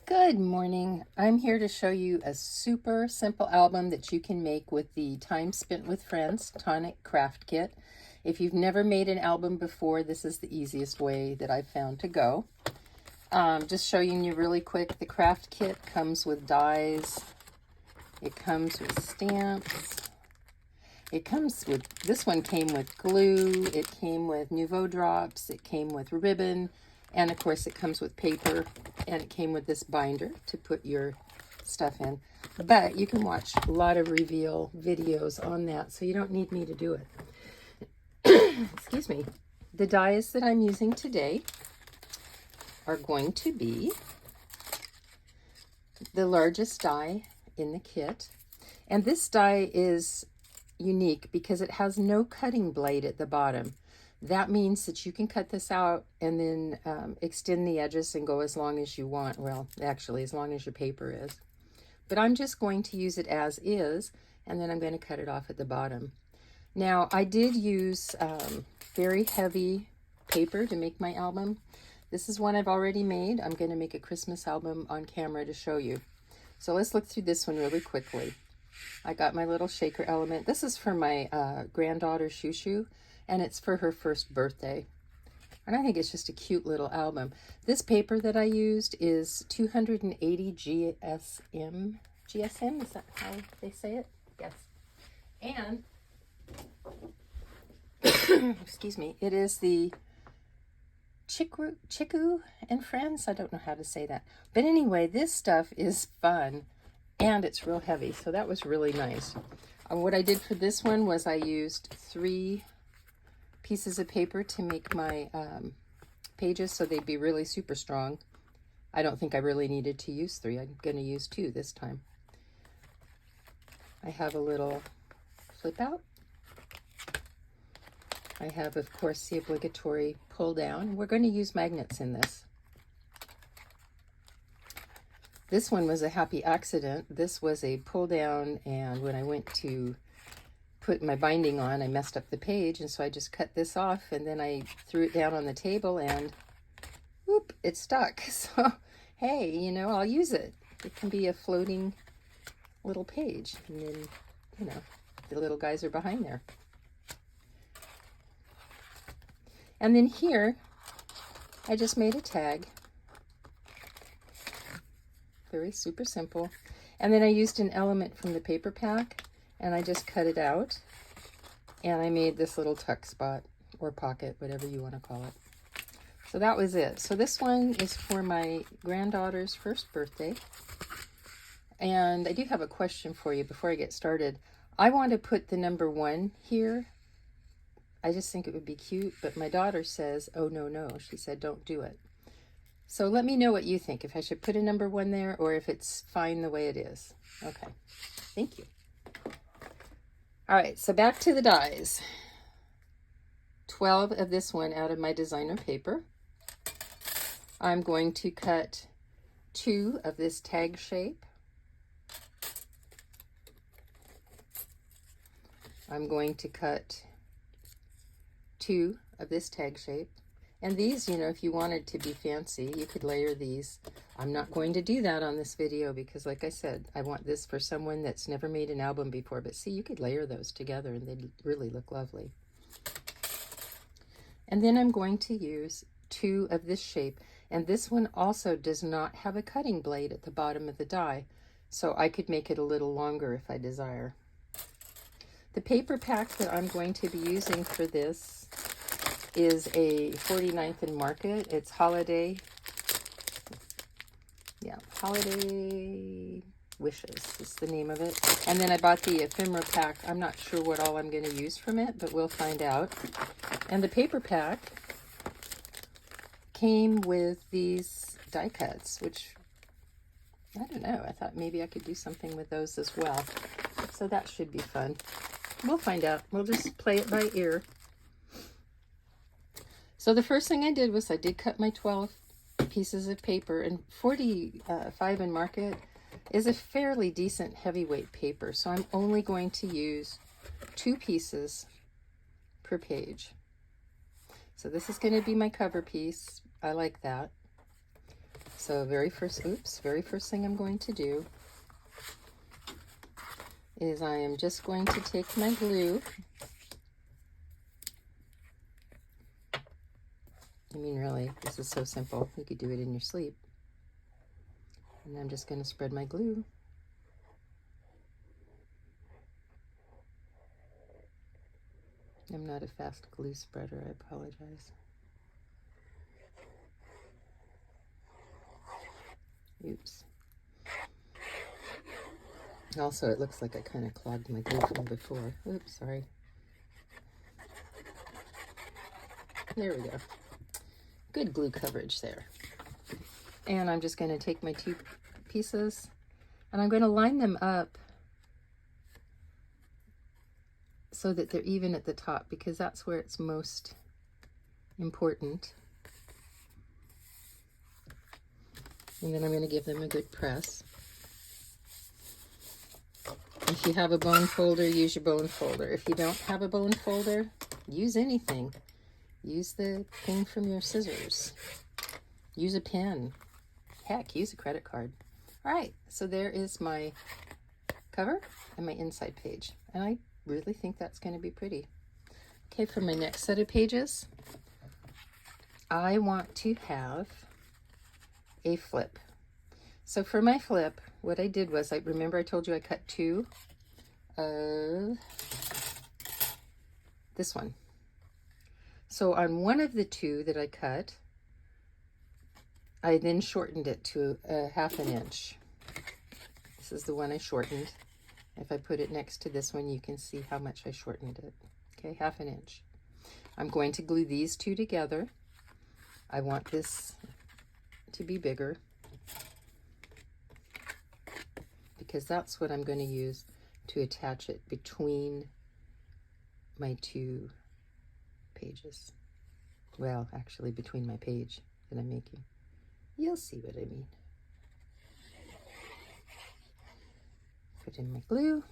Good morning. I'm here to show you a super simple album that you can make with the Time Spent with Friends Tonic Craft Kit. If you've never made an album before, this is the easiest way that I've found to go. Just showing you really quick, the craft kit comes with dies. It comes with stamps. This one came with glue. It came with Nouveau drops. It came with ribbon. And of course it comes with paper, and it came with this binder to put your stuff in. But you can watch a lot of reveal videos on that, so you don't need me to do it. Excuse me. The dies that I'm using today are going to be the largest die in the kit. And this die is unique because it has no cutting blade at the bottom. That means that you can cut this out and then extend the edges and go as long as you want. Well, actually, as long as your paper is. But I'm just going to use it as is, and then I'm going to cut it off at the bottom. Now, I did use very heavy paper to make my album. This is one I've already made. I'm going to make a Christmas album on camera to show you. So let's look through this one really quickly. I got my little shaker element. This is for my granddaughter, Shushu. And it's for her first birthday. And I think it's just a cute little album. This paper that I used is 280 GSM. GSM, is that how they say it? Yes. And, excuse me, it is the Chiku and Friends. I don't know how to say that. But anyway, this stuff is fun. And it's real heavy. So that was really nice. What I did for this one was I used 3 pieces of paper to make my pages so they'd be really super strong. I don't think I really needed to use 3. I'm going to use 2 this time. I have a little flip out. I have, of course, the obligatory pull down. We're going to use magnets in this. This one was a happy accident. This was a pull down, and when I went to put my binding on, I messed up the page, and so I just cut this off, and then I threw it down on the table, and whoop, it stuck. So hey, you know, I'll use it. It can be a floating little page, and then, you know, the little guys are behind there. And then here I just made a tag, very super simple. And then I used an element from the paper pack, and I just cut it out, and I made this little tuck spot or pocket, whatever you want to call it. So that was it. So this one is for my granddaughter's first birthday. And I do have a question for you before I get started. I want to put the number 1 here. I just think it would be cute, but my daughter says, oh, no. She said, don't do it. So let me know what you think, if I should put a number 1 there or if it's fine the way it is. Okay, thank you. All right, so back to the dies. 12 of this one out of my designer paper. I'm going to cut 2 of this tag shape. I'm going to cut 2 of this tag shape. And these, you know, if you wanted to be fancy, you could layer these. I'm not going to do that on this video because, like I said, I want this for someone that's never made an album before. But see, you could layer those together and they'd really look lovely. And then I'm going to use 2 of this shape. And this one also does not have a cutting blade at the bottom of the die. So I could make it a little longer if I desire. The paper pack that I'm going to be using for this is a 49th and Market. It's Holiday. Yeah, Holiday Wishes is the name of it. And then I bought the ephemera pack. I'm not sure what all I'm going to use from it, but we'll find out. And the paper pack came with these die cuts, which, I don't know, I thought maybe I could do something with those as well. So that should be fun. We'll find out. We'll just play it by ear. So the first thing I did was I did cut my 12 pieces of paper, and 45 in Market is a fairly decent heavyweight paper. So I'm only going to use 2 pieces per page. So this is going to be my cover piece. I like that. So very first thing I'm going to do is I am just going to take my glue. I mean, really, this is so simple. You could do it in your sleep. And I'm just going to spread my glue. I'm not a fast glue spreader, I apologize. Oops. Also, it looks like I kind of clogged my glue from before. Oops, sorry. There we go. Good glue coverage there. And I'm just going to take my two pieces and I'm going to line them up so that they're even at the top, because that's where it's most important. And then I'm going to give them a good press. If you have a bone folder, use your bone folder. If you don't have a bone folder, use anything. Use the thing from your scissors. Use a pen. Heck, use a credit card. All right, so there is my cover and my inside page. And I really think that's going to be pretty. Okay, for my next set of pages, I want to have a flip. So for my flip, what I did was, remember I told you I cut two of this one. So on one of the two that I cut, I then shortened it to a 1/2 inch. This is the one I shortened. If I put it next to this one, you can see how much I shortened it. Okay, 1/2 inch. I'm going to glue these two together. I want this to be bigger because that's what I'm going to use to attach it between my two pages. Well, actually between my page that I'm making. You'll see what I mean. Put in my glue.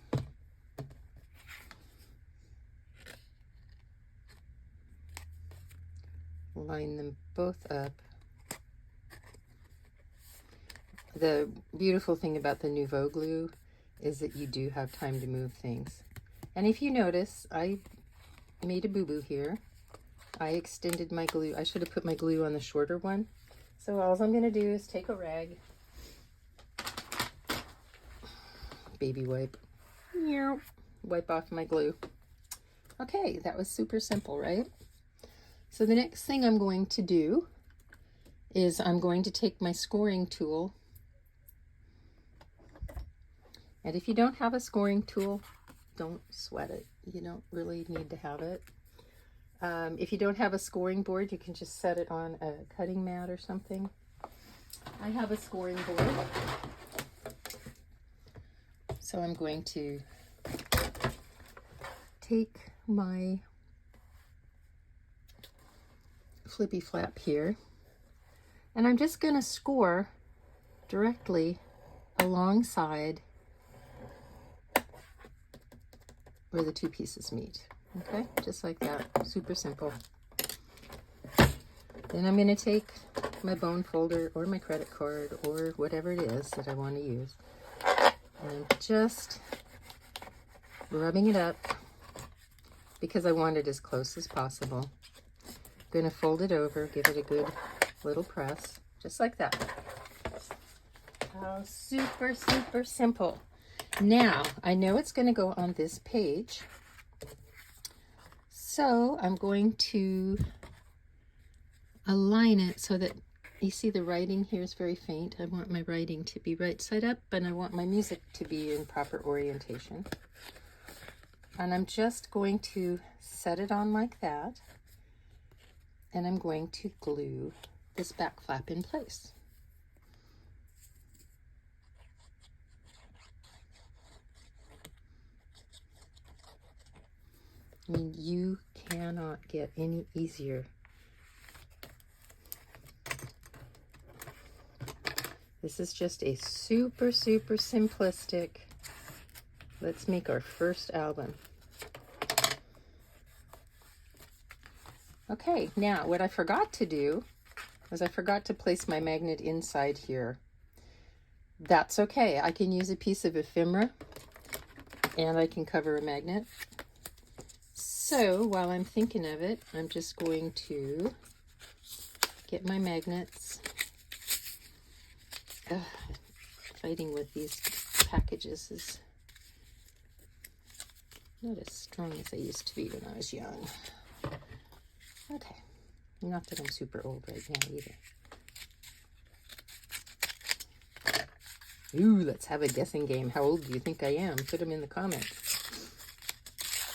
Line them both up. The beautiful thing about the Nouveau glue is that you do have time to move things. And if you notice, I made a boo-boo here. I extended my glue. I should have put my glue on the shorter one. So all I'm going to do is take a rag, baby wipe, wipe off my glue. Okay, that was super simple, right? So the next thing I'm going to do is I'm going to take my scoring tool. And if you don't have a scoring tool, don't sweat it. You don't really need to have it. If you don't have a scoring board, you can just set it on a cutting mat or something. I have a scoring board. So I'm going to take my flippy flap here, and I'm just going to score directly alongside where the two pieces meet. Okay, just like that, super simple. Then I'm going to take my bone folder or my credit card or whatever it is that I want to use, and I'm just rubbing it up because I want it as close as possible. I'm going to fold it over, give it a good little press, just like that. Oh, super, super simple. Now, I know it's going to go on this page, so I'm going to align it so that you see the writing here is very faint. I want my writing to be right side up, and I want my music to be in proper orientation. And I'm just going to set it on like that, and I'm going to glue this back flap in place. I mean, you cannot get any easier. This is just a super, super simplistic, let's make our first album. Okay, now what I forgot to do was I forgot to place my magnet inside here. That's okay. I can use a piece of ephemera and I can cover a magnet. So while I'm thinking of it, I'm just going to get my magnets. Ugh, fighting with these packages is not as strong as I used to be when I was young. Okay, not that I'm super old right now either. Ooh, let's have a guessing game. How old do you think I am? Put them in the comments.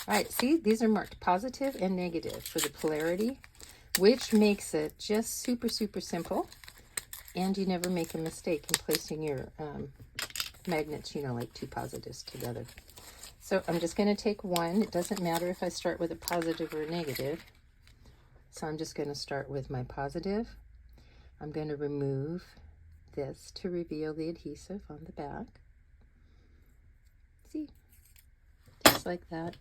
All right, see, these are marked positive and negative for the polarity, which makes it just super, super simple. And you never make a mistake in placing your magnets, you know, like two positives together. So I'm just going to take one. It doesn't matter if I start with a positive or a negative. So I'm just going to start with my positive. I'm going to remove this to reveal the adhesive on the back. See? Just like that.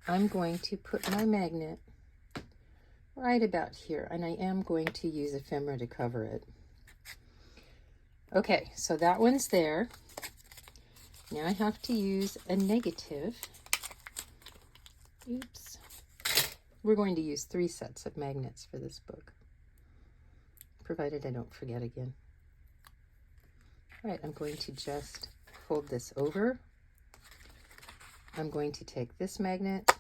I'm going to put my magnet right about here, and I am going to use ephemera to cover it. Okay, so that one's there. Now I have to use a negative. Oops. We're going to use 3 sets of magnets for this book, provided I don't forget again. All right, I'm going to just fold this over. I'm going to take this magnet,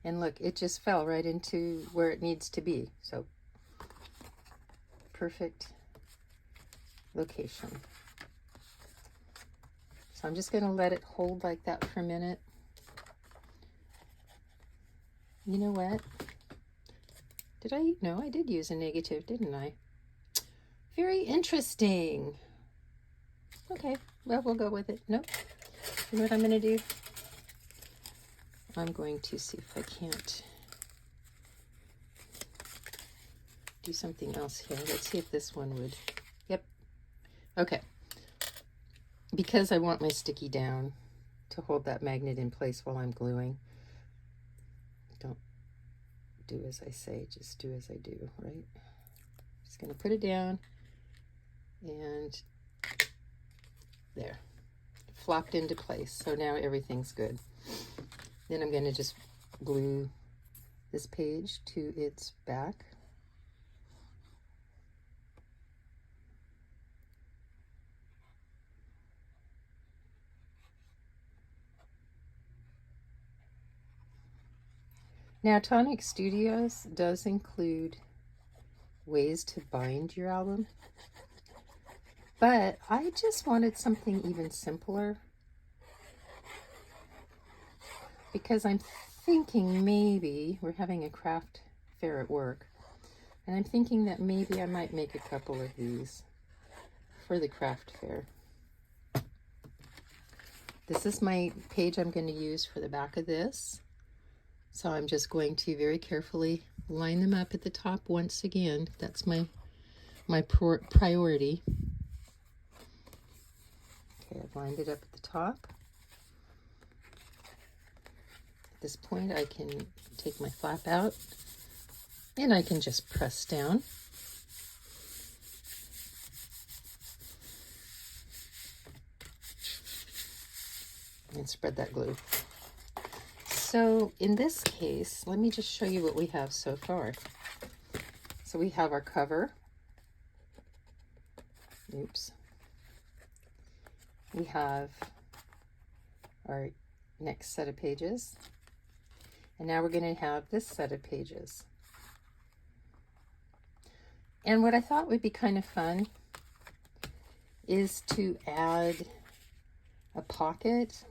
and look, it just fell right into where it needs to be. So, perfect location. So I'm just going to let it hold like that for a minute. You know what? Did I? No, I did use a negative, didn't I? Very interesting. Okay, well, we'll go with it. Nope. You know what I'm going to do? I'm going to see if I can't do something else here. Let's see if this one would. Yep. Okay. Because I want my sticky down to hold that magnet in place while I'm gluing. Don't do as I say, just do as I do, right? Just going to put it down and there. Flopped into place. So now everything's good. Then I'm going to just glue this page to its back. Now, Tonic Studios does include ways to bind your album, but I just wanted something even simpler because I'm thinking maybe we're having a craft fair at work, and I'm thinking that maybe I might make a couple of these for the craft fair. This is my page I'm going to use for the back of this. So I'm just going to very carefully line them up at the top once again. That's my priority. Okay, I've lined it up at the top. At this point, I can take my flap out and I can just press down. And spread that glue. So in this case, let me just show you what we have so far. So we have our cover. Oops. We have our next set of pages. And now we're going to have this set of pages. And what I thought would be kind of fun is to add a pocket.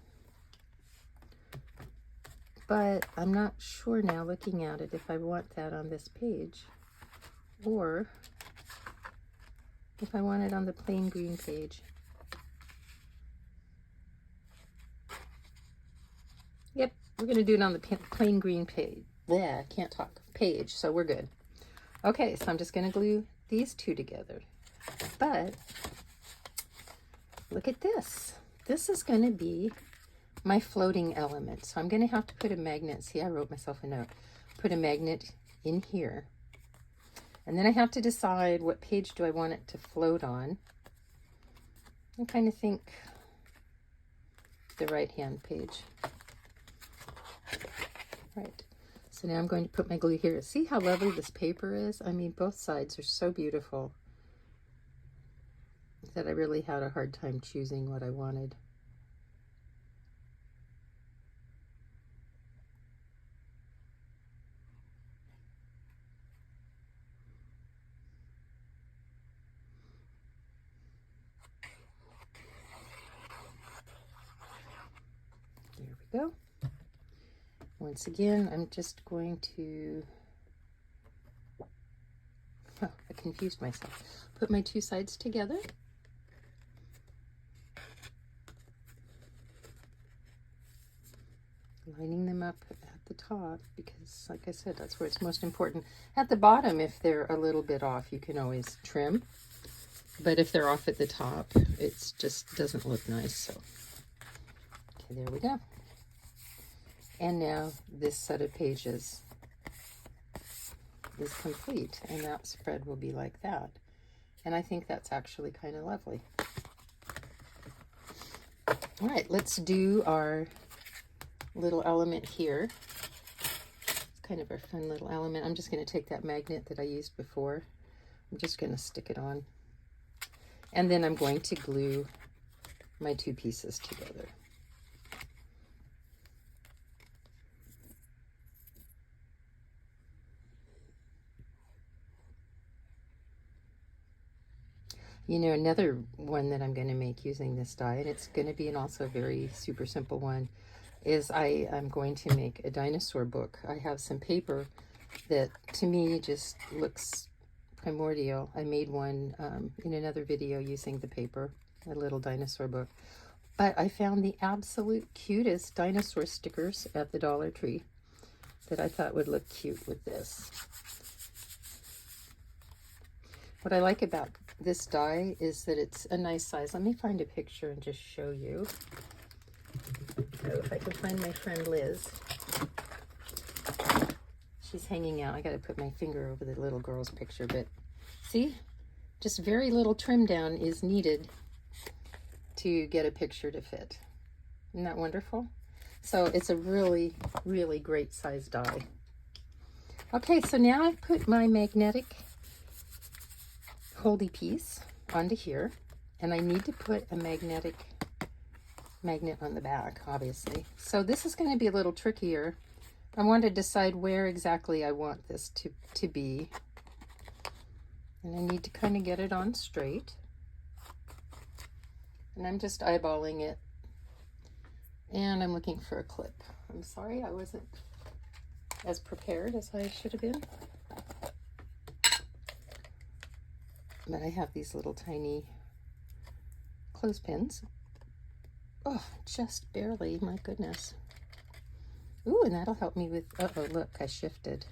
But I'm not sure now, looking at it, if I want that on this page or if I want it on the plain green page. Yep, we're going to do it on the plain green page. Yeah, I can't talk. Page, so we're good. Okay, so I'm just going to glue these two together. But look at this. This is going to be my floating element. So I'm going to have to put a magnet. See, I wrote myself a note. Put a magnet in here. And then I have to decide what page do I want it to float on. I kind of think the right-hand page. Right. So now I'm going to put my glue here. See how lovely this paper is? I mean, both sides are so beautiful that I really had a hard time choosing what I wanted. There we go. Once again, I'm just going to, oh, I confused myself. Put my two sides together. Lining them up at the top because, like I said, that's where it's most important. At the bottom, if they're a little bit off, you can always trim. But if they're off at the top, it just doesn't look nice. So, okay, there we go. And now this set of pages is complete, and that spread will be like that. And I think that's actually kind of lovely. All right, let's do our little element here. It's kind of a fun little element. I'm just going to take that magnet that I used before. I'm just going to stick it on. And then I'm going to glue my two pieces together. You know, another one that I'm going to make using this die, and it's going to be an also very super simple one, is I'm going to make a dinosaur book. I have some paper that to me just looks primordial. I made one in another video using the paper, a little dinosaur book. But I found the absolute cutest dinosaur stickers at the Dollar Tree that I thought would look cute with this. What I like about this die is that it's a nice size. Let me find a picture and just show you. So if I can find my friend Liz. She's hanging out. I got to put my finger over the little girl's picture, but see? Just very little trim down is needed to get a picture to fit. Isn't that wonderful? So it's a really, really great size die. Okay, so now I've put my magnetic holdy piece onto here, and I need to put a magnet on the back, obviously. So this is going to be a little trickier. I want to decide where exactly I want this to be, and I need to kind of get it on straight, and I'm just eyeballing it, and I'm looking for a clip. I'm sorry I wasn't as prepared as I should have been. But I have these little tiny clothespins. Oh, just barely, my goodness. Ooh, and that'll help me with, uh-oh, look, I shifted.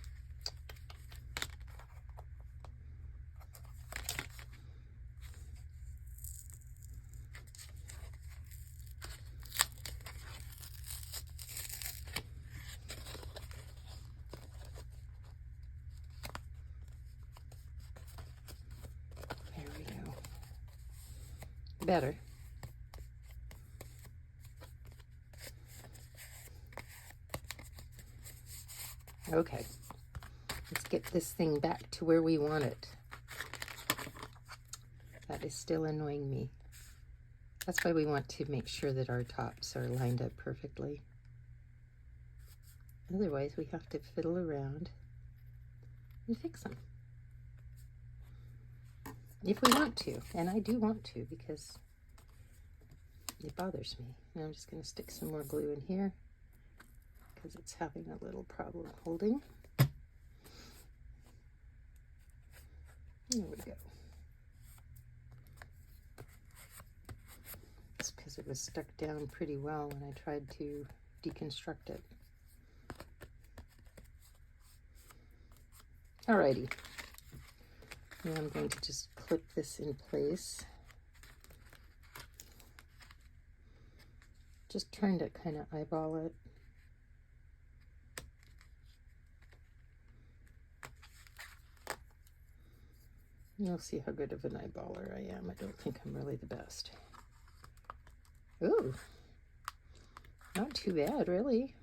Better. Okay, let's get this thing back to where we want it. That is still annoying me. That's why we want to make sure that our tops are lined up perfectly. Otherwise, we have to fiddle around and fix them. If we want to, and I do want to because it bothers me. And I'm just going to stick some more glue in here because it's having a little problem holding. There we go. It's because it was stuck down pretty well when I tried to deconstruct it. Alrighty. Now I'm going to just clip this in place. Just trying to kind of eyeball it. You'll see how good of an eyeballer I am. I don't think I'm really the best. Ooh, not too bad, really.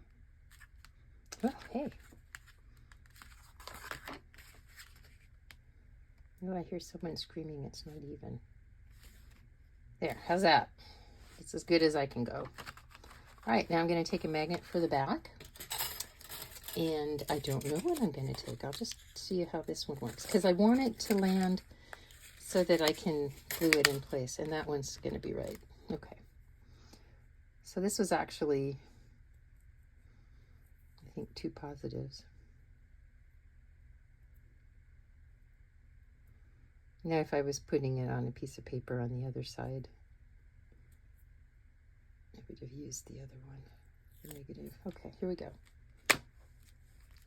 Oh, hey. Oh, I hear someone screaming. It's not even. There, how's that? It's as good as I can go. All right, now I'm going to take a magnet for the back. And I don't know what I'm going to take. I'll just see how this one works. Because I want it to land so that I can glue it in place. And that one's going to be right. Okay. So this was actually, I think, 2 positives. Now if I was putting it on a piece of paper on the other side, I would have used the other one, the negative. Okay, here we go.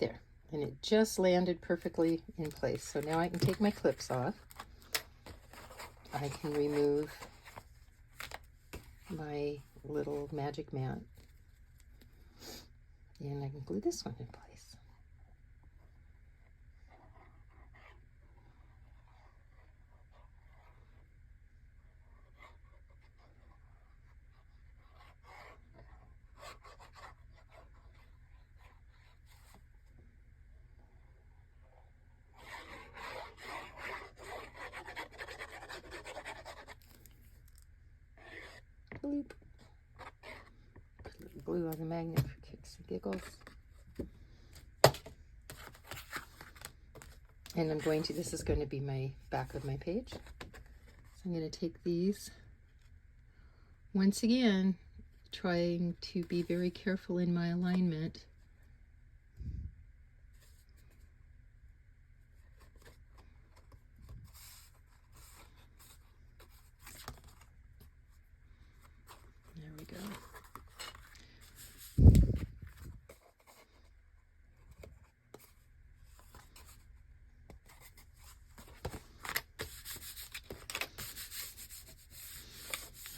There, and it just landed perfectly in place. So now I can take my clips off. I can remove my little magic mat, and I can glue this one in place. Bloop. Put a little glue on the magnet for kicks and giggles. And I'm going to, this is going to be my back of my page. So I'm going to take these, once again, trying to be very careful in my alignment. There we go.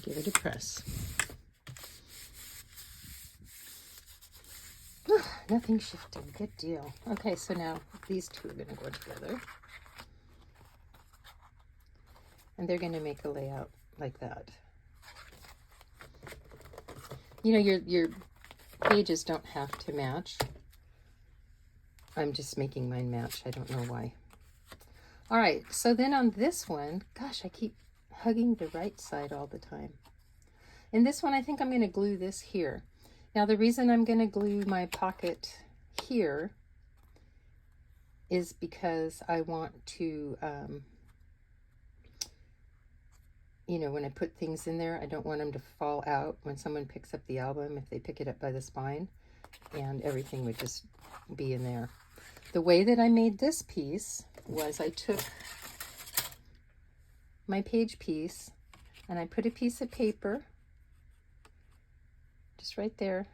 Give it a press. Nothing shifted. Good deal. Okay, so now these two are going to go together. And they're going to make a layout like that. You know, your pages don't have to match. I'm just making mine match. I don't know why. All right, so then on this one, gosh, I keep hugging the right side all the time. In this one, I think I'm going to glue this here. Now, the reason I'm going to glue my pocket here is because I want to, you know, when I put things in there, I don't want them to fall out when someone picks up the album, if they pick it up by the spine, and everything would just be in there. The way that I made this piece was I took my page piece and I put a piece of paper just right there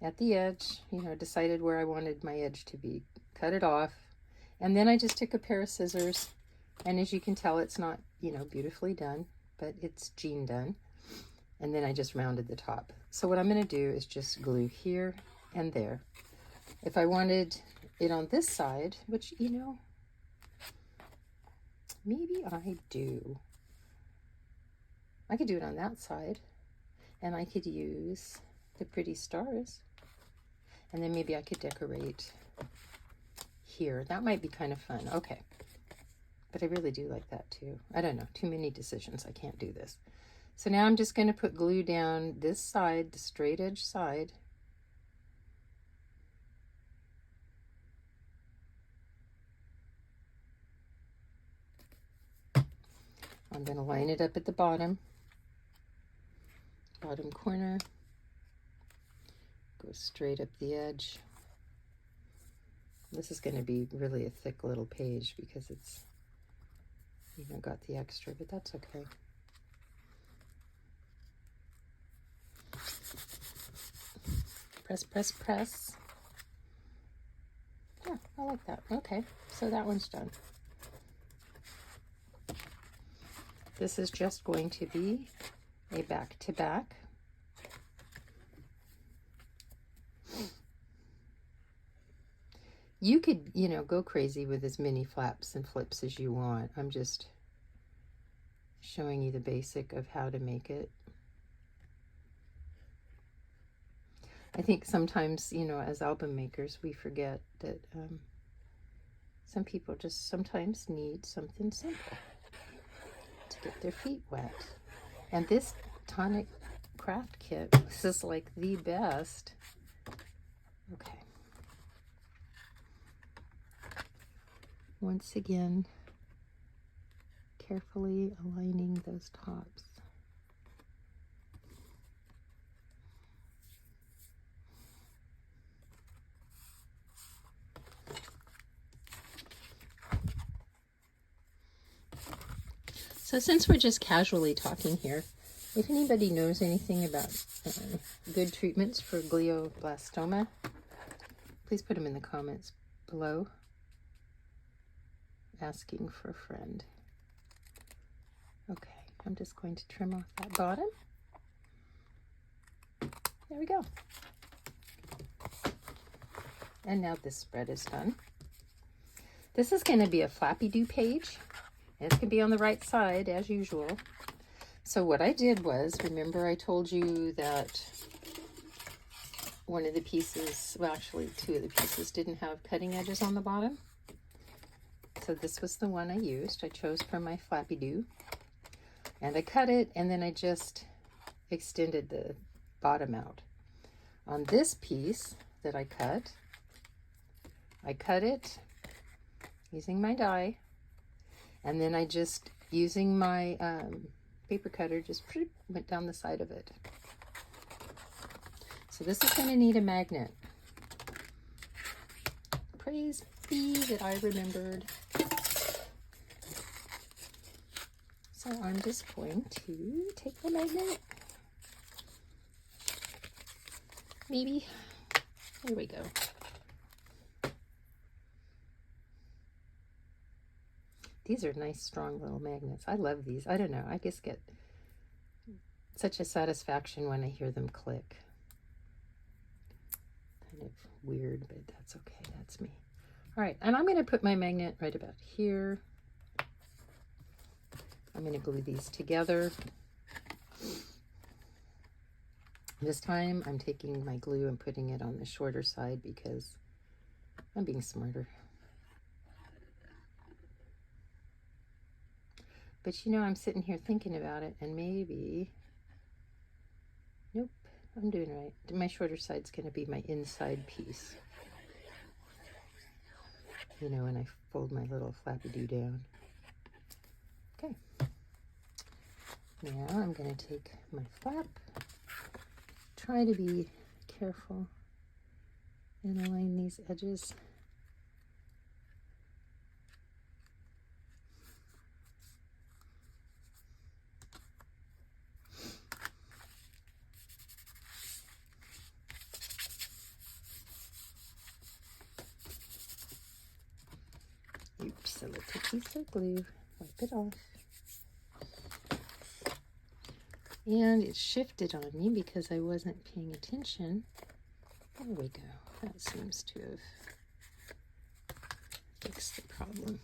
at the edge, you know, decided where I wanted my edge to be, cut it off, and then I just took a pair of scissors, and as you can tell, it's not, you know, beautifully done, but it's Jean done, and then I just rounded the top. So what I'm going to do is just glue here and there. If I wanted it on this side, which, you know, maybe I do, I could do it on that side, and I could use the pretty stars, and then maybe I could decorate here. That might be kind of fun. Okay, but I really do like that too. I don't know, too many decisions. I can't do this. So now I'm just going to put glue down this side, the straight edge side. I'm going to line it up at the bottom corner. Go straight up the edge. This is going to be really a thick little page because it's, you know, got the extra, but that's okay. Press, press, press. Yeah, I like that. Okay, so that one's done. This is just going to be a back-to-back. You could, you know, go crazy with as many flaps and flips as you want. I'm just showing you the basic of how to make it. I think sometimes, you know, as album makers, we forget that some people just sometimes need something simple to get their feet wet. And this Tonic Craft kit, this is like the best. Okay. Once again, carefully aligning those tops. So since we're just casually talking here, if anybody knows anything about good treatments for glioblastoma, please put them in the comments below. Asking for a friend. Okay, I'm just going to trim off that bottom. There we go. And now this spread is done. This is going to be a flappy-do page. And it's going to be on the right side, as usual. So what I did was, remember I told you that one of the pieces, well actually two of the pieces, didn't have cutting edges on the bottom. So this was the one I used. I chose from my flappy-do. And I cut it, and then I just extended the bottom out. On this piece that I cut it using my die. And then I just, using my paper cutter, just went down the side of it. So this is going to need a magnet. Praise be that I remembered. So I'm just going to take the magnet. Maybe. There we go. These are nice, strong little magnets. I love these. I don't know. I just get such a satisfaction when I hear them click. Kind of weird, but that's okay. That's me. All right, and I'm going to put my magnet right about here. I'm going to glue these together. This time I'm taking my glue and putting it on the shorter side because I'm being smarter. But you know, I'm sitting here thinking about it, and maybe, nope, I'm doing right. My shorter side's going to be my inside piece. You know, when I fold my little flappy-do down. Okay. Now I'm going to take my flap, try to be careful, and align these edges. Oops, a little piece of glue, wipe it off. And it shifted on me because I wasn't paying attention. There we go. That seems to have fixed the problem.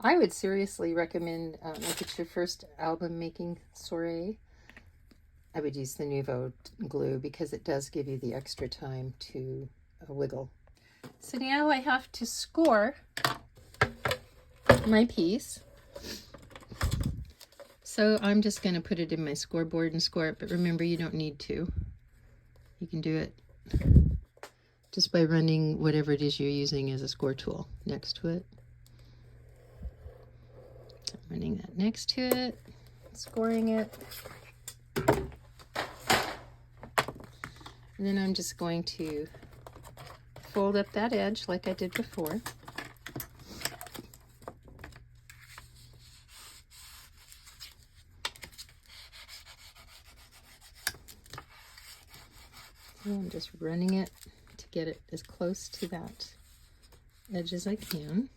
I would seriously recommend, if it's your first album making soiree, I would use the Nuvo glue because it does give you the extra time to wiggle. So now I have to score my piece. So I'm just going to put it in my scoreboard and score it, but remember, you don't need to. You can do it just by running whatever it is you're using as a score tool next to it. I'm running that next to it, scoring it. And then I'm just going to fold up that edge like I did before. And I'm just running it to get it as close to that edge as I can.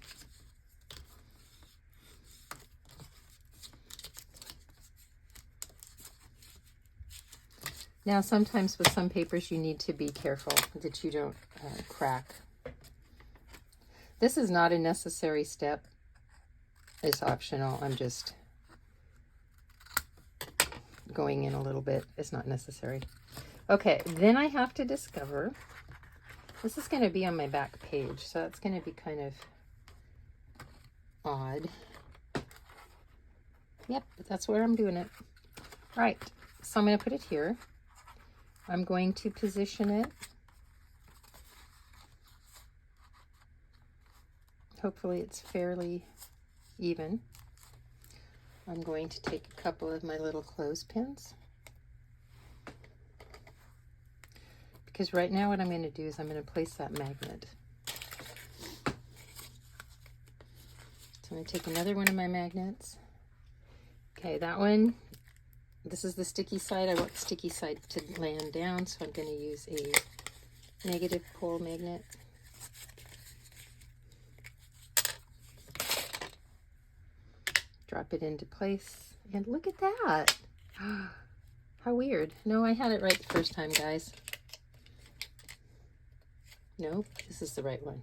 Now, sometimes with some papers, you need to be careful that you don't crack. This is not a necessary step. It's optional. I'm just going in a little bit. It's not necessary. Okay, then I have to discover, this is going to be on my back page, so that's going to be kind of odd. Yep, but that's where I'm doing it. Right, so I'm going to put it here. I'm going to position it. Hopefully it's fairly even. I'm going to take a couple of my little clothespins. Because right now what I'm going to do is I'm going to place that magnet. So I'm going to take another one of my magnets. Okay, that one, this is the sticky side. I want the sticky side to land down, so I'm going to use a negative pole magnet. Drop it into place, and look at that. How weird. No, I had it right the first time, guys. Nope, this is the right one.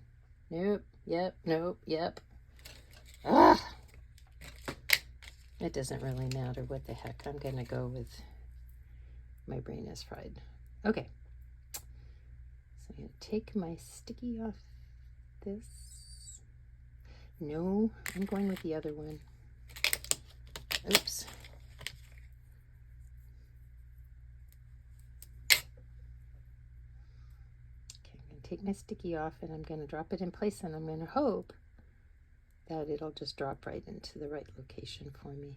Nope, yep, nope, yep. Ah! It doesn't really matter what the heck. I'm going to go with my brain is fried. Okay. So I'm going to take my sticky off this. No, I'm going with the other one. Oops. Okay, I'm going to take my sticky off and I'm going to drop it in place, and I'm going to hope that it'll just drop right into the right location for me.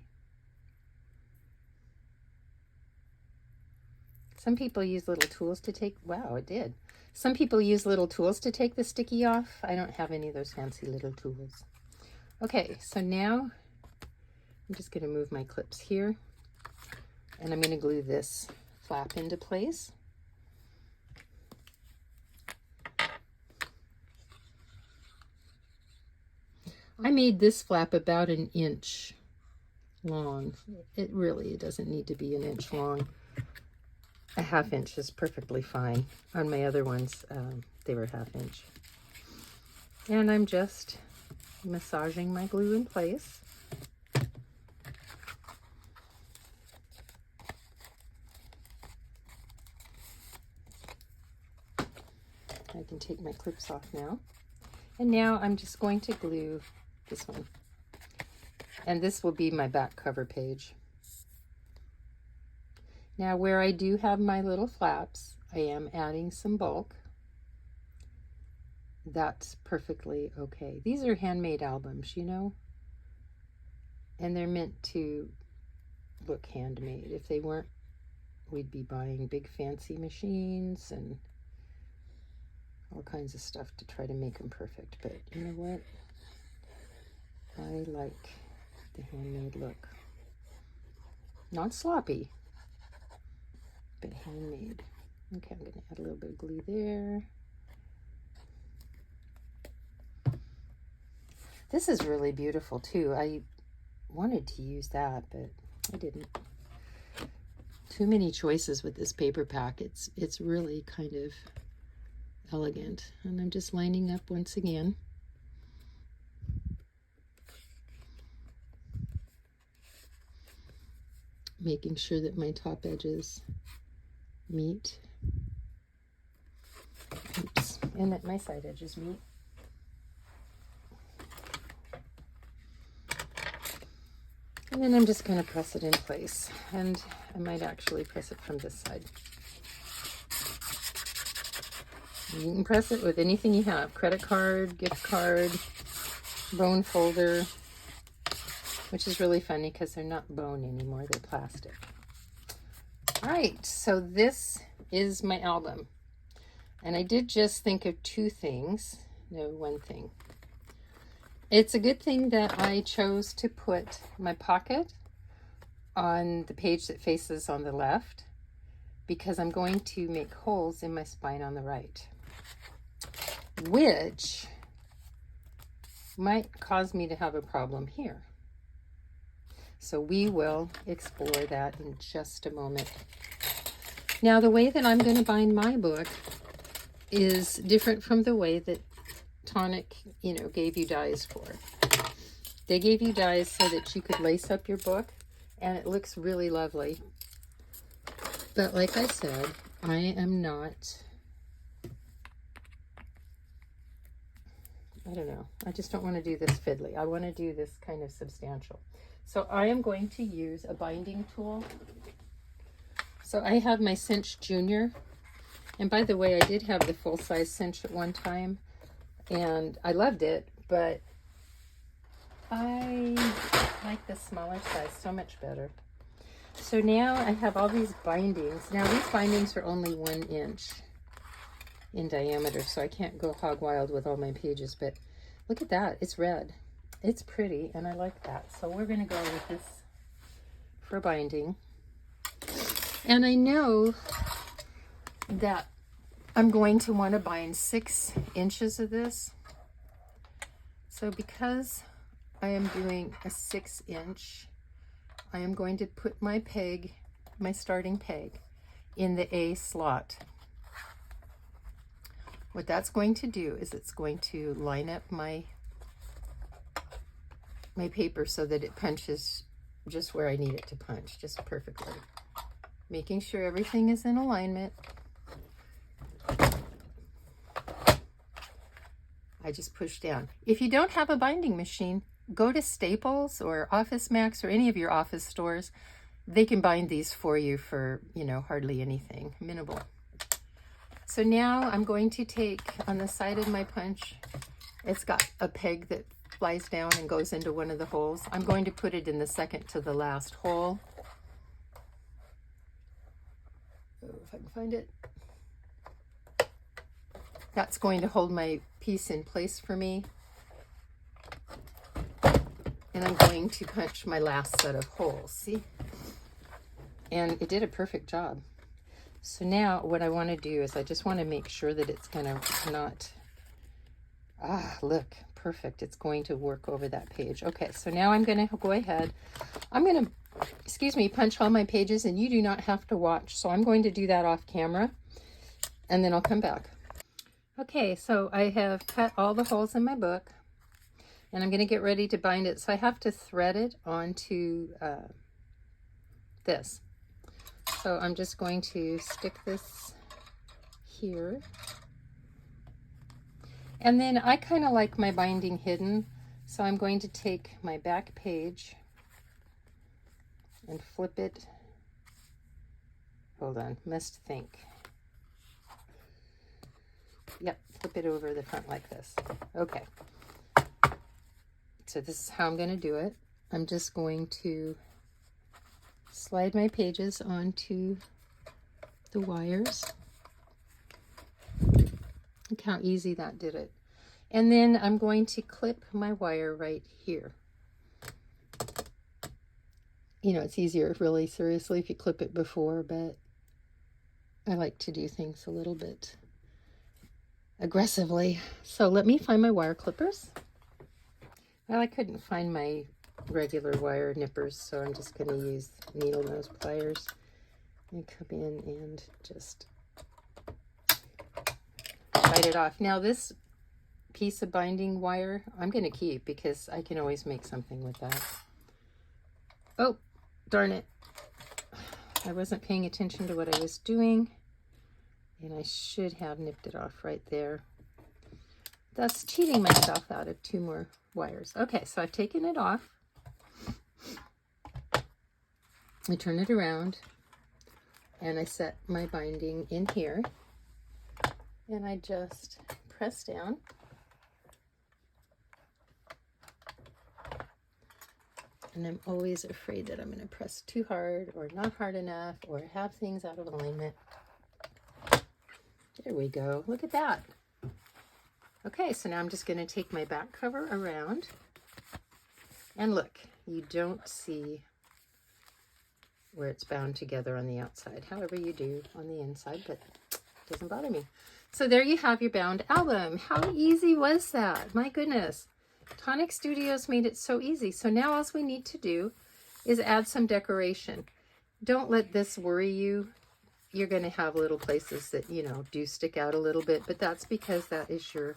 Some people use little tools to take, wow, it did. Some people use little tools to take the sticky off. I don't have any of those fancy little tools. Okay, so now I'm just going to move my clips here, and I'm going to glue this flap into place. I made this flap about 1 inch long. It doesn't need to be 1 inch long. 1/2 inch is perfectly fine. On my other ones, they were 1/2 inch. And I'm just massaging my glue in place. I can take my clips off now. And now I'm just going to glue this one. And this will be my back cover page. Now where I do have my little flaps, I am adding some bulk. That's perfectly okay. These are handmade albums, you know, and they're meant to look handmade. If they weren't, we'd be buying big fancy machines and all kinds of stuff to try to make them perfect. But you know what? I like the handmade look. Not sloppy, but handmade. Okay, I'm going to add a little bit of glue there. This is really beautiful too. I wanted to use that, but I didn't. Too many choices with this paper pack. It's really kind of elegant. And I'm just lining up once again. Making sure that my top edges meet. Oops. And that my side edges meet. And then I'm just going to press it in place. And I might actually press it from this side. You can press it with anything you have. Credit card, gift card, bone folder. Which is really funny because they're not bone anymore. They're plastic. All right, so this is my album. And I did just think of two things. No, one thing. It's a good thing that I chose to put my pocket on the page that faces on the left, because I'm going to make holes in my spine on the right, which might cause me to have a problem here. So we will explore that in just a moment. Now the way that I'm going to bind my book is different from the way that Tonic, gave you dies for. They gave you dies so that you could lace up your book, and it looks really lovely. But like I said, I am not, I don't know, I just don't want to do this fiddly. I want to do this kind of substantial. So I am going to use a binding tool. So I have my Cinch Junior. And by the way, I did have the full-size cinch at one time, and I loved it, but I like the smaller size so much better. So now I have all these bindings. Now these bindings are only 1 inch in diameter, so I can't go hog wild with all my pages, but look at that. It's red. It's pretty, and I like that. So we're going to go with this for binding. And I know that I'm going to want to bind 6 inches of this. So because I am doing a 6-inch, I am going to put my peg, my starting peg, in the A slot. What that's going to do is it's going to line up my paper so that it punches just where I need it to punch, just perfectly. Making sure everything is in alignment. I just push down. If you don't have a binding machine, go to Staples or Office Max or any of your office stores. They can bind these for you for, hardly anything, minimal. So now I'm going to take on the side of my punch, it's got a peg that flies down and goes into one of the holes. I'm going to put it in the second to the last hole. Oh, if I can find it. That's going to hold my piece in place for me. And I'm going to punch my last set of holes, see? And it did a perfect job. So now what I want to do is I just want to make sure that it's going to not, look, perfect. It's going to work over that page. Okay, so now I'm going to go ahead. I'm going to, punch all my pages, and you do not have to watch. So I'm going to do that off camera, and then I'll come back. Okay, so I have cut all the holes in my book, and I'm going to get ready to bind it. So I have to thread it onto this. So I'm just going to stick this here. And then I kind of like my binding hidden, so I'm going to take my back page and flip it. Hold on, must think. Yep, flip it over the front like this. Okay. So this is how I'm going to do it. I'm just going to slide my pages onto the wires. Look how easy that did it. And then I'm going to clip my wire right here. It's easier, really, seriously, if you clip it before, but I like to do things a little bit aggressively. So let me find my wire clippers. Well, I couldn't find my regular wire nippers, so I'm just going to use needle nose pliers and come in and just bite it off. Now this piece of binding wire I'm going to keep because I can always make something with that. Oh, darn it. I wasn't paying attention to what I was doing, and I should have nipped it off right there. Thus cheating myself out of 2 more wires. Okay, so I've taken it off. I turn it around, and I set my binding in here, and I just press down. And I'm always afraid that I'm going to press too hard or not hard enough or have things out of alignment. There we go. Look at that. Okay, so now I'm just going to take my back cover around. And look, you don't see where it's bound together on the outside. However you do on the inside, but it doesn't bother me. So there you have your bound album. How easy was that? My goodness. Tonic Studios made it so easy. So now all we need to do is add some decoration. Don't let this worry you. you're going to have little places that, you know, do stick out a little bit, but that's because that is your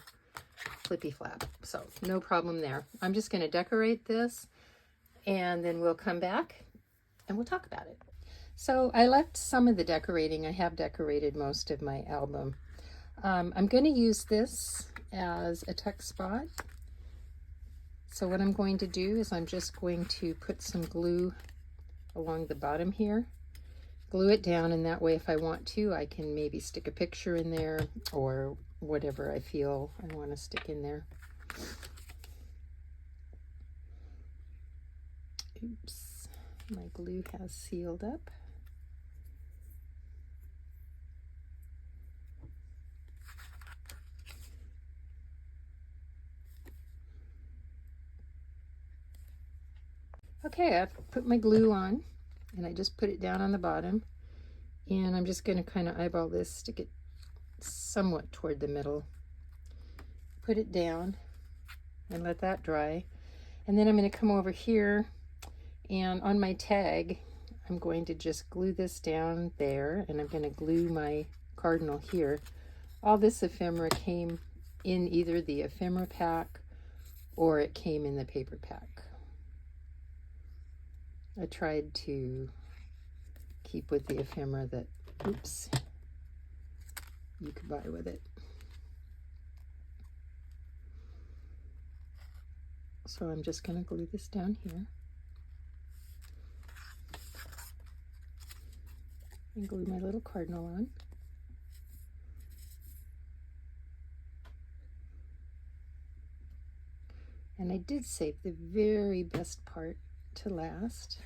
flippy flap. So no problem there. I'm just going to decorate this, and then we'll come back and we'll talk about it. So I left some of the decorating. I have decorated most of my album. I'm going to use this as a tuck spot. So what I'm going to do is I'm just going to put some glue along the bottom here. Glue it down, and that way if I want to, I can maybe stick a picture in there or whatever I feel I want to stick in there. Oops, my glue has sealed up. Okay, I've put my glue on, and I just put it down on the bottom, and I'm just going to kind of eyeball this, stick it somewhat toward the middle, put it down, and let that dry. And then I'm going to come over here, and on my tag, I'm going to just glue this down there, and I'm going to glue my cardinal here. All this ephemera came in either the ephemera pack or it came in the paper pack. I tried to keep with the ephemera that, oops, you could buy with it. So I'm just going to glue this down here. And glue my little cardinal on. And I did save the very best part to last.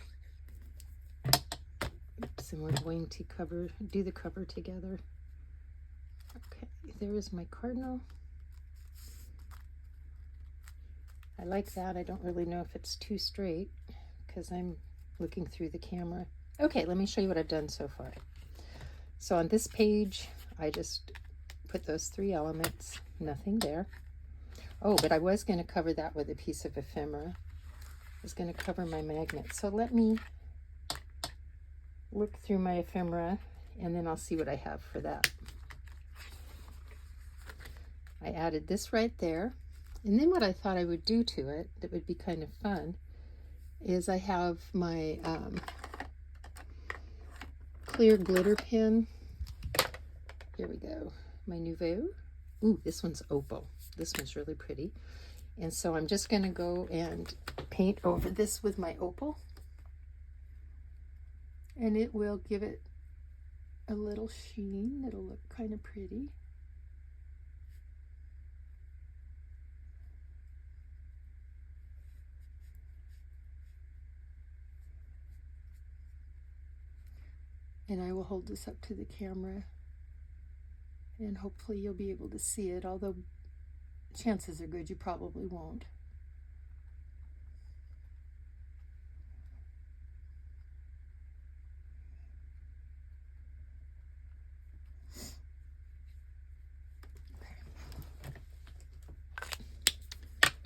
Oops, and we're going to do the cover together. Okay, there is my cardinal. I like that. I don't really know if it's too straight because I'm looking through the camera. Okay, let me show you what I've done so far. So on this page, I just put those 3 elements, nothing there. Oh, but I was going to cover that with a piece of ephemera. I was going to cover my magnet. So let me look through my ephemera, and then I'll see what I have for that. I added this right there. And then what I thought I would do to it that would be kind of fun is I have my clear glitter pen. Here we go. My Nouveau. Ooh, this one's opal. This one's really pretty. And so I'm just going to go and paint over this with my opal. And it will give it a little sheen. It'll look kind of pretty. And I will hold this up to the camera, and hopefully you'll be able to see it, although chances are good you probably won't.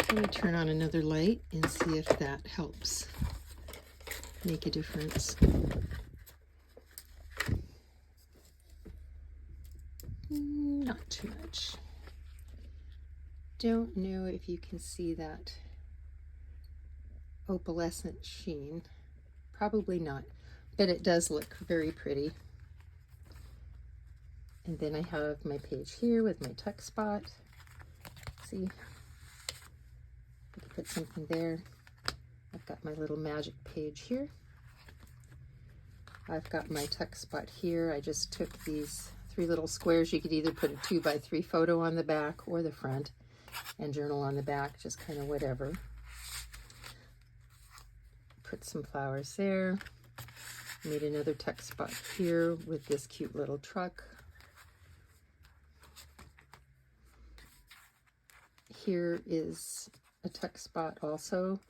Let me turn on another light and see if that helps make a difference. Not too much. Don't know if you can see that opalescent sheen. Probably not, but it does look very pretty. And then I have my page here with my tuck spot. See, I can put something there. I've got my little magic page here. I've got my tuck spot here. I just took these 3 little squares. You could either put a 2x3 photo on the back or the front, and journal on the back, just kind of whatever. Put some flowers there. Made another tuck spot here with this cute little truck. Here is a tuck spot also.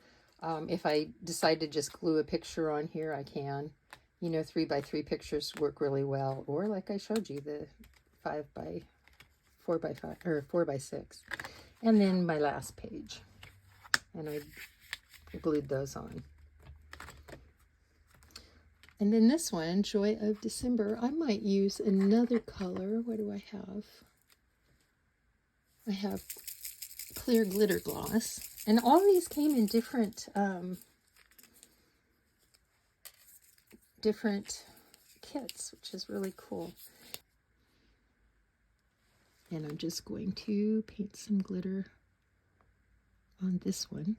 If I decide to just glue a picture on here, I can. You know, 3x3 pictures work really well, or like I showed you, the 4x5 or 4x6. And then my last page, and I glued those on. And then this one, Joy of December, I might use another color. What do I have? I have clear glitter gloss. And all these came in different kits, which is really cool. And I'm just going to paint some glitter on this one.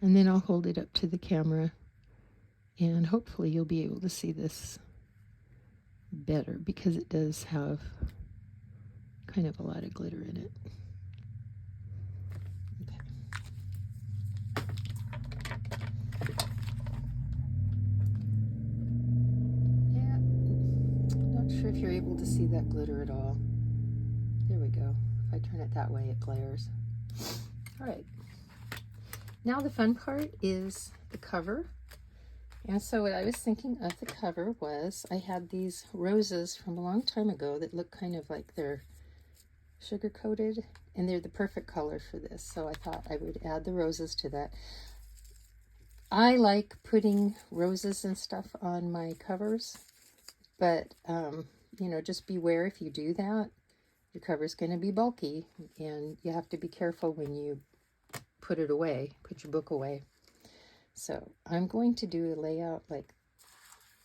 And then I'll hold it up to the camera and hopefully you'll be able to see this better because it does have kind of a lot of glitter in it. Yeah, not sure if you're able to see that glitter at all. There we go. If I turn it that way, it glares. All right. Now the fun part is the cover. And so what I was thinking of the cover was I had these roses from a long time ago that look kind of like they're sugar coated, and they're the perfect color for this. So I thought I would add the roses to that. I like putting roses and stuff on my covers, but you know, just beware if you do that. Your cover's going to be bulky, and you have to be careful when you put it away, put your book away. So I'm going to do a layout like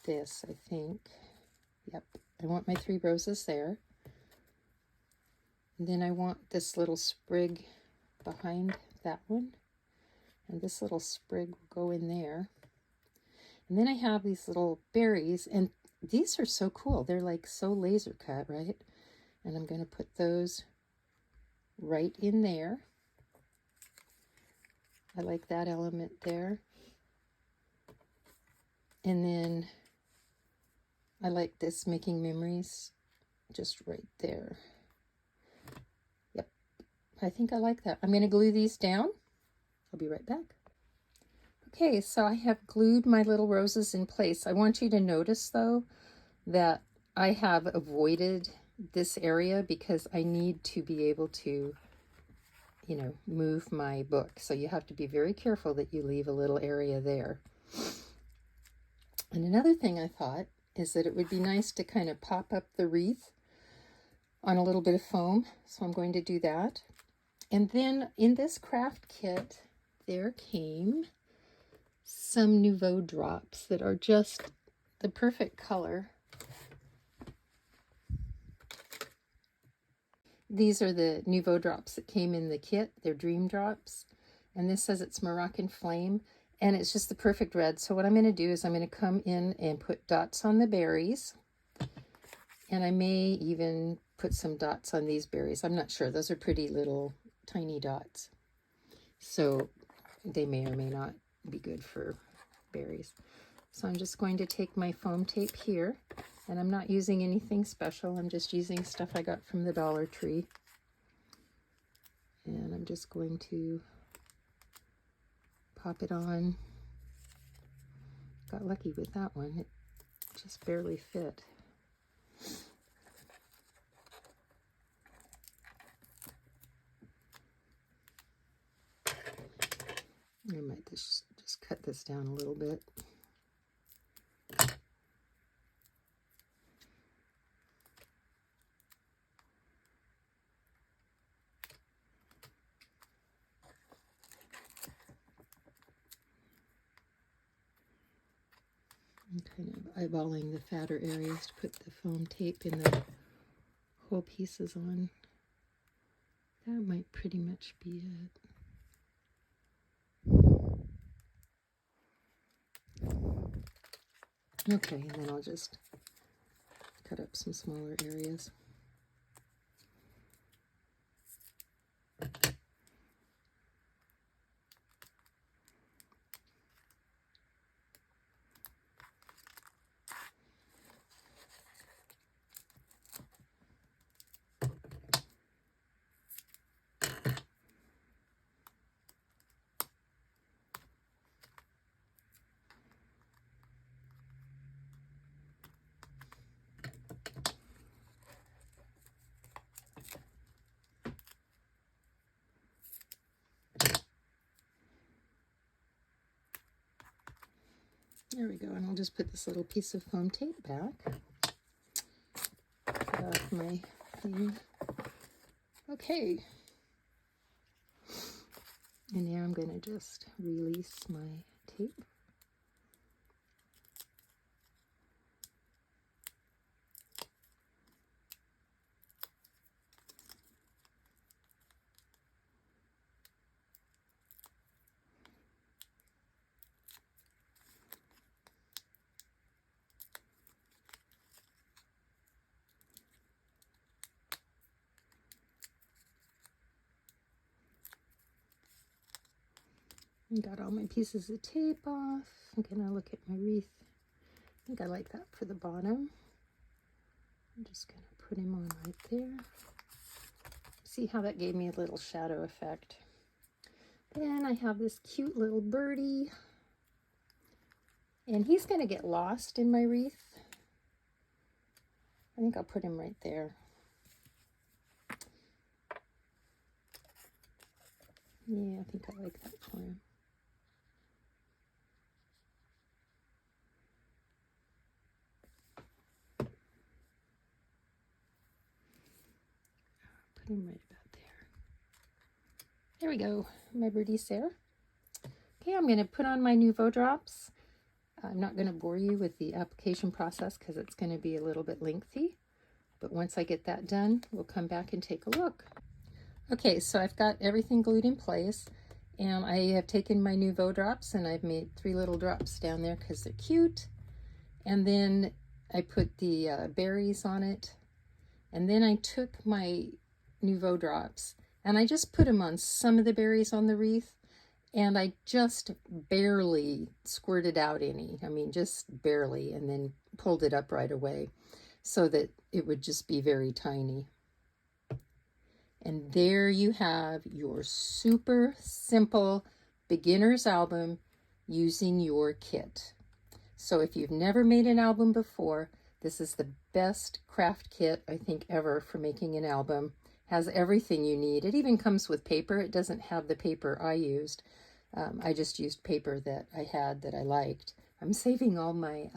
this, I think. Yep, I want my 3 roses there. And then I want this little sprig behind that one. And this little sprig will go in there. And then I have these little berries, and these are so cool. They're like so laser cut, right? And I'm going to put those right in there. I like that element there. And then I like this making memories just right there. Yep, I think I like that. I'm going to glue these down. I'll be right back. Okay, so I have glued my little roses in place. I want you to notice though that I have avoided this area because I need to be able to, you know, move my book. So you have to be very careful that you leave a little area there. And another thing I thought is that it would be nice to kind of pop up the wreath on a little bit of foam. So I'm going to do that. And then in this craft kit, there came some Nouveau drops that are just the perfect color. These are the Nouveau drops that came in the kit. They're Dream Drops. And this says it's Moroccan Flame. And it's just the perfect red. So what I'm going to do is I'm going to come in and put dots on the berries. And I may even put some dots on these berries. I'm not sure. Those are pretty little tiny dots. So they may or may not be good for berries. So I'm just going to take my foam tape here. And I'm not using anything special. I'm just using stuff I got from the Dollar Tree. And I'm just going to pop it on. Got lucky with that one. It just barely fit. I might just cut this down a little bit. I'm kind of eyeballing the fatter areas to put the foam tape in the whole pieces on. That might pretty much be it. Okay, and then I'll just cut up some smaller areas. There we go, and I'll just put this little piece of foam tape back. Get off my thing. Okay. And now I'm going to just release my tape. Got all my pieces of tape off. I'm gonna look at my wreath. I think I like that for the bottom. I'm just gonna put him on right there. See how that gave me a little shadow effect. Then I have this cute little birdie, and he's gonna get lost in my wreath. I think I'll put him right there. Yeah, I think I like that for him. Put him right about there. There we go, my birdie's there. Okay, I'm going to put on my Nouveau drops. I'm not going to bore you with the application process because it's going to be a little bit lengthy. But once I get that done, we'll come back and take a look. Okay, so I've got everything glued in place. And I have taken my Nouveau drops and I've made 3 little drops down there because they're cute. And then I put the berries on it. And then I took my Nouveau drops and I just put them on some of the berries on the wreath, and I just barely squirted out any. I mean, just barely, and then pulled it up right away so that it would just be very tiny. And there you have your super simple beginner's album using your kit. So if you've never made an album before, this is the best craft kit I think ever for making an album. Has everything you need. It even comes with paper. It doesn't have the paper I used. I just used paper that I had that I liked. I'm saving all my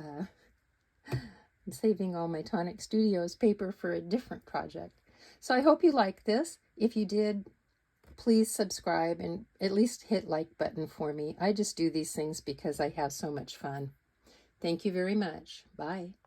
Tonic Studios paper for a different project. So I hope you like this. If you did, please subscribe and at least hit like button for me. I just do these things because I have so much fun. Thank you very much. Bye.